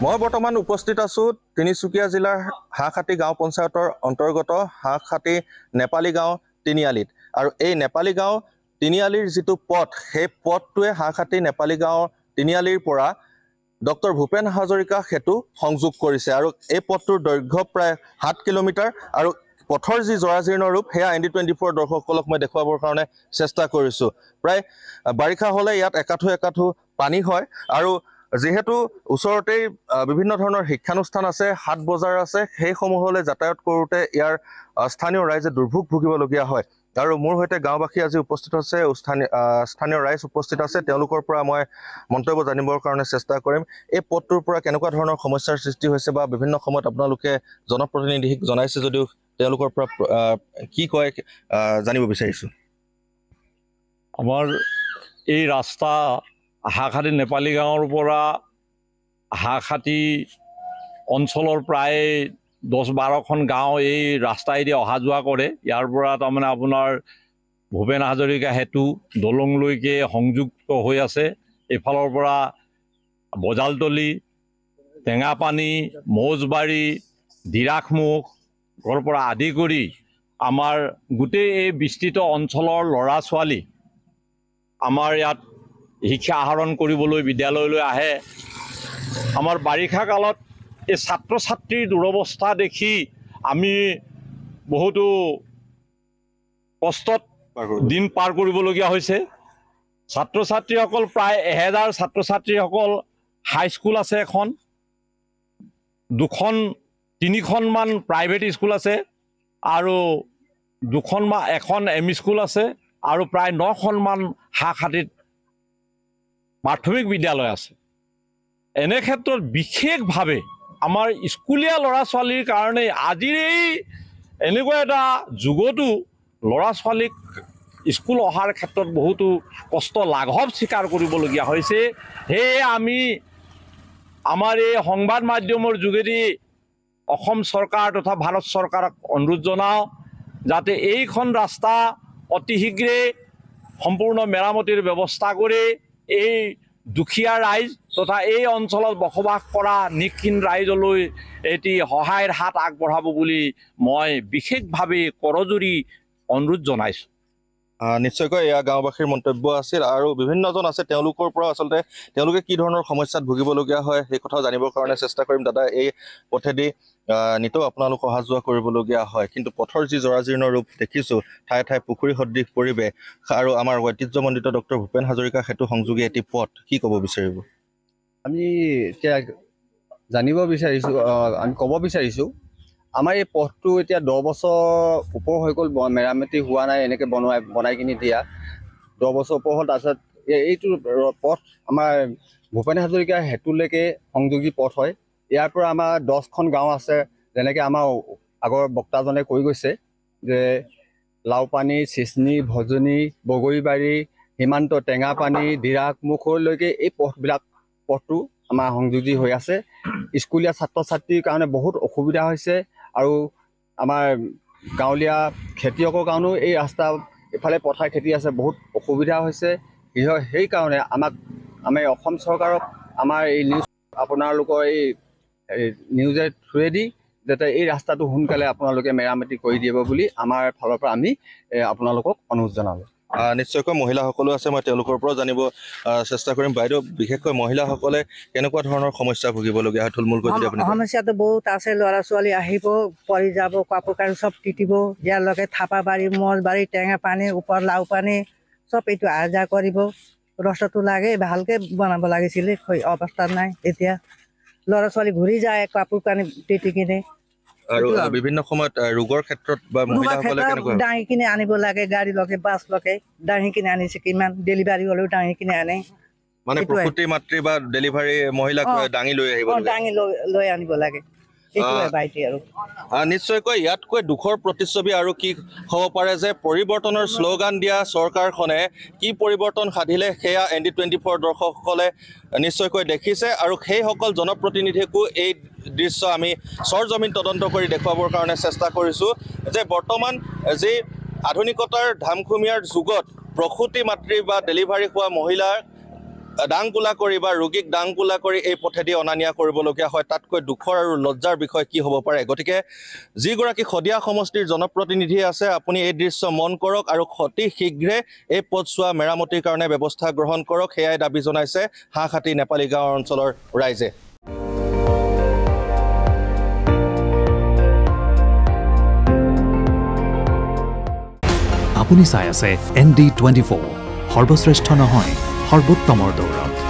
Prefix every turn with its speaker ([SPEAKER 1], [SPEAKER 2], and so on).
[SPEAKER 1] মই বৰ্তমান উপস্থিত আছোঁ তিনিচুকীয়া জিলাৰ হাঁহখাতি গাঁও পঞ্চায়তৰ অন্তৰ্গত হাঁহখাতি নেপালী গাঁও তিনিআলিত। আৰু এই নেপালী গাঁও তিনিআলিৰ যিটো পথ, সেই পথটোৱে হাঁহখাতি নেপালী গাঁও তিনিআলিৰ পৰা ডক্টৰ ভূপেন হাজৰিকা সেতু সংযোগ কৰিছে। আৰু এই পথটোৰ দৈৰ্ঘ্য প্ৰায় 7 কিলোমিটাৰ। আৰু পথৰ যি জৰাজীৰ্ণ ৰূপ সেয়া ND24 দৰ্শকসকলক মই দেখুৱাবৰ কাৰণে চেষ্টা কৰিছোঁ। প্ৰায় বাৰিষা হ'লে ইয়াত একাঠু একাঠু পানী হয়। আৰু যিহেতু ওচৰতেই বিভিন্ন ধৰণৰ শিক্ষানুষ্ঠান আছে, হাট বজাৰ আছে, সেইসমূহলৈ যাতায়াত কৰোঁতে ইয়াৰ স্থানীয় ৰাইজে দুৰ্ভোগ ভুগিবলগীয়া হয়। আৰু মোৰ সৈতে গাঁওবাসী আজি উপস্থিত আছে, স্থানীয় ৰাইজ উপস্থিত আছে। তেওঁলোকৰ পৰা মই মন্তব্য জানিবৰ কাৰণে চেষ্টা কৰিম। এই পথটোৰ পৰা কেনেকুৱা ধৰণৰ সমস্যাৰ সৃষ্টি হৈছে বা বিভিন্ন সময়ত আপোনালোকে জনপ্ৰতিনিধিক জনাইছে যদিও তেওঁলোকৰ পৰা কি কয় জানিব বিচাৰিছোঁ।
[SPEAKER 2] আমাৰ এই ৰাস্তা হাঁহখাতি নেপালী গাঁৱৰ পৰা হাঁহখাতি অঞ্চলৰ প্ৰায় 10-12খন গাঁও এই ৰাস্তাইদি অহা যোৱা কৰে। ইয়াৰ পৰা তাৰমানে আপোনাৰ ভূপেন হাজৰিকা সেতু দলংলৈকে সংযুক্ত হৈ আছে। এইফালৰ পৰা বজালতলি, টেঙাপানী, মৌজবাৰী, দিৰাকমুখৰ পৰা আদি কৰি আমাৰ গোটেই এই বিস্তৃত অঞ্চলৰ ল'ৰা ছোৱালী আমাৰ ইয়াত শিক্ষা আহৰণ কৰিবলৈ বিদ্যালয়লৈ আহে। আমাৰ বাৰিষা কালত এই ছাত্ৰ ছাত্ৰীৰ দুৰৱস্থা দেখি আমি বহুতো কষ্টত দিন পাৰ কৰিবলগীয়া হৈছে। ছাত্ৰ ছাত্ৰীসকল প্ৰায় 1000 ছাত্ৰ ছাত্ৰীসকল হাইস্কুল আছে, এখন 2-3খনমান প্ৰাইভেট স্কুল আছে, আৰু এখন এম.ই. স্কুল আছে, আৰু প্ৰায় 9খনমান হাঁহখাতিত প্ৰাথমিক বিদ্যালয় আছে। এনে ক্ষেত্ৰত বিশেষভাৱে আমাৰ স্কুলীয়া ল'ৰা ছোৱালীৰ কাৰণে আজিৰ এই এনেকুৱা এটা যুগতো ল'ৰা ছোৱালীক স্কুল অহাৰ ক্ষেত্ৰত বহুতো কষ্ট লাঘৱ স্বীকাৰ কৰিবলগীয়া হৈছে। সেয়ে আমি আমাৰ এই সংবাদ মাধ্যমৰ যোগেদি অসম চৰকাৰ তথা ভাৰত চৰকাৰক অনুৰোধ জনাওঁ যাতে এইখন ৰাস্তা অতি শীঘ্ৰে সম্পূৰ্ণ মেৰামতিৰ ব্যৱস্থা কৰি এই দুখীয়া ৰাইজ তথা এই অঞ্চলত বসবাস কৰা নিক্ষীণ ৰাইজলৈ এটি সহায়ৰ হাত আগবঢ়াব বুলি মই বিশেষভাৱে কৰজোৰি অনুৰোধ জনাইছোঁ।
[SPEAKER 1] নিশ্চয়কৈ এয়া গাঁওবাসীৰ মন্তব্য আছিল। আৰু বিভিন্নজন আছে, তেওঁলোকৰ পৰা আচলতে তেওঁলোকে কি ধৰণৰ সমস্যাত ভুগিবলগীয়া হয় সেই কথাও জানিবৰ কাৰণে চেষ্টা কৰিম। দাদা, এই পথেদি নিতৌ আপোনালোক অহা যোৱা কৰিবলগীয়া হয়, কিন্তু পথৰ যি জৰাজীৰ্ণ ৰূপ দেখিছোঁ, ঠায়ে ঠায়ে পুখুৰী সদৃশ পৰিৱেশ আৰু আমাৰ ঐতিহ্যমণ্ডিত ডক্টৰ ভূপেন হাজৰিকা সেতু সংযোগী এটি পথ, কি ক'ব বিচাৰিব?
[SPEAKER 3] আমি এতিয়া জানিব বিচাৰিছোঁ, আমি ক'ব বিচাৰিছোঁ, আমাৰ এই পথটো এতিয়া 10 বছৰ ওপৰ হৈ গ'ল, মেৰামতি হোৱা নাই। এনেকৈ বনাই কিনি দিয়া 10 বছৰ ওপৰ হ'ল। তাৰপিছত এইটো পথ আমাৰ ভূপেন হাজৰিকা সেতুলৈকে সংযোগী পথ হয়। ইয়াৰ পৰা আমাৰ 10খন গাঁও আছে, যেনেকৈ আমাৰ আগৰ বক্তাজনে কৈ গৈছে যে লাওপানী, চিচনি, ভজনী, বগৰীবাৰী, সীমান্ত, টেঙাপানী, দিৰাকমুখলৈকে এই পথটো আমাৰ সংযোগী হৈ আছে। স্কুলীয়া ছাত্ৰ ছাত্ৰীৰ কাৰণে বহুত অসুবিধা হৈছে, আৰু আমাৰ গাঁৱলীয়া খেতিয়কৰ কাৰণেও এই ৰাস্তা ইফালে পথাৰ খেতি আছে, বহুত অসুবিধা হৈছে। সেইকাৰণে আমি অসম চৰকাৰক আমাৰ এই নিউজ আপোনালোকৰ এই নিউজৰ থ্ৰুৱেদি যাতে এই ৰাস্তাটো সোনকালে আপোনালোকে মেৰামতি কৰি দিব বুলি আমাৰ ফালৰ পৰা আমি আপোনালোকক অনুৰোধ জনালোঁ।
[SPEAKER 1] নিশ্চয়কৈ মহিলাসকলো আছে, মই তেওঁলোকৰ পৰাও জানিব চেষ্টা কৰিম। বাইদেউ, বিশেষকৈ মহিলাসকলে কেনেকুৱা ধৰণৰ সমস্যা ভুগিবলগীয়া হয় থুলমূলকৈ যদি আপুনি?
[SPEAKER 4] সমস্যাটো বহুত আছে। ল'ৰা ছোৱালী আহিব, পৰি যাব, কাপোৰ কানি চব তিতিব। ইয়াৰ লগে থাপাবাৰী, মজবাৰী, টেঙাপানী, ওপৰ লাওপানী চব এইটো আহ যাহ কৰিব। ৰাস্তাটো লাগে ভালকৈ বনাব লাগিছিলে, অৱস্থা নাই। এতিয়া ল'ৰা ছোৱালী ঘূৰি যায় কাপোৰ কানি তিতি কিনে।
[SPEAKER 1] আৰু বিভিন্ন সময়ত ৰোগৰ ক্ষেত্ৰত বা মহিলাসকলে কেনেকুৱা
[SPEAKER 4] দাঙি কিনে আনিব লাগে, গাড়ী লগে বাছ লগে দাঙি কিনে আনিছে। কিমান ডেলিভাৰী হ'লেও দাঙি কিনে আনে,
[SPEAKER 1] মানে প্ৰসূতি মাতৃ বা ডেলিভাৰী মহিলাক দাঙি লৈ আহিব,
[SPEAKER 4] দাঙি লৈ আনিব লাগে।
[SPEAKER 1] নিশ্চয়কৈ ইয়াতকৈ দুখৰ প্ৰতিচ্ছবি আৰু কি হ'ব পাৰে যে পৰিৱৰ্তনৰ শ্লোগান দিয়া চৰকাৰখনে কি পৰিৱৰ্তন সাধিলে সেয়া ND24 দৰ্শকসকলে নিশ্চয়কৈ দেখিছে। আৰু সেইসকল জনপ্ৰতিনিধিকো এই দৃশ্য আমি সৰজমিন তদন্ত কৰি দেখুৱাবৰ কাৰণে চেষ্টা কৰিছোঁ যে বৰ্তমান যি আধুনিকতাৰ ধামখুমীয়াৰ যুগত প্ৰসূতি মাতৃ বা ডেলিভাৰী হোৱা মহিলাৰ দাংকোলা কৰি বা ৰোগীক দাংকোলা কৰি এই পথেদি অনা নিয়া কৰিবলগীয়া হয় তাতকৈ দুখৰ আৰু লজ্জাৰ বিষয় কি হ'ব পাৰে গতিকে যিগৰাকী শদিয়া সমষ্টিৰ জনপ্ৰতিনিধি আছে আপুনি এই দৃশ্য মন কৰক আৰু অতি শীঘ্ৰে এই পথছোৱা মেৰামতিৰ কাৰণে ব্যৱস্থা গ্ৰহণ কৰক সেয়াই দাবী জনাইছে হাঁহখাতি নেপালী গাঁও অঞ্চলৰ ৰাইজে
[SPEAKER 5] আপুনি চাই আছে ND24 সৰ্বশ্ৰেষ্ঠ নহয় সৰ্বোত্তমৰ দৌৰত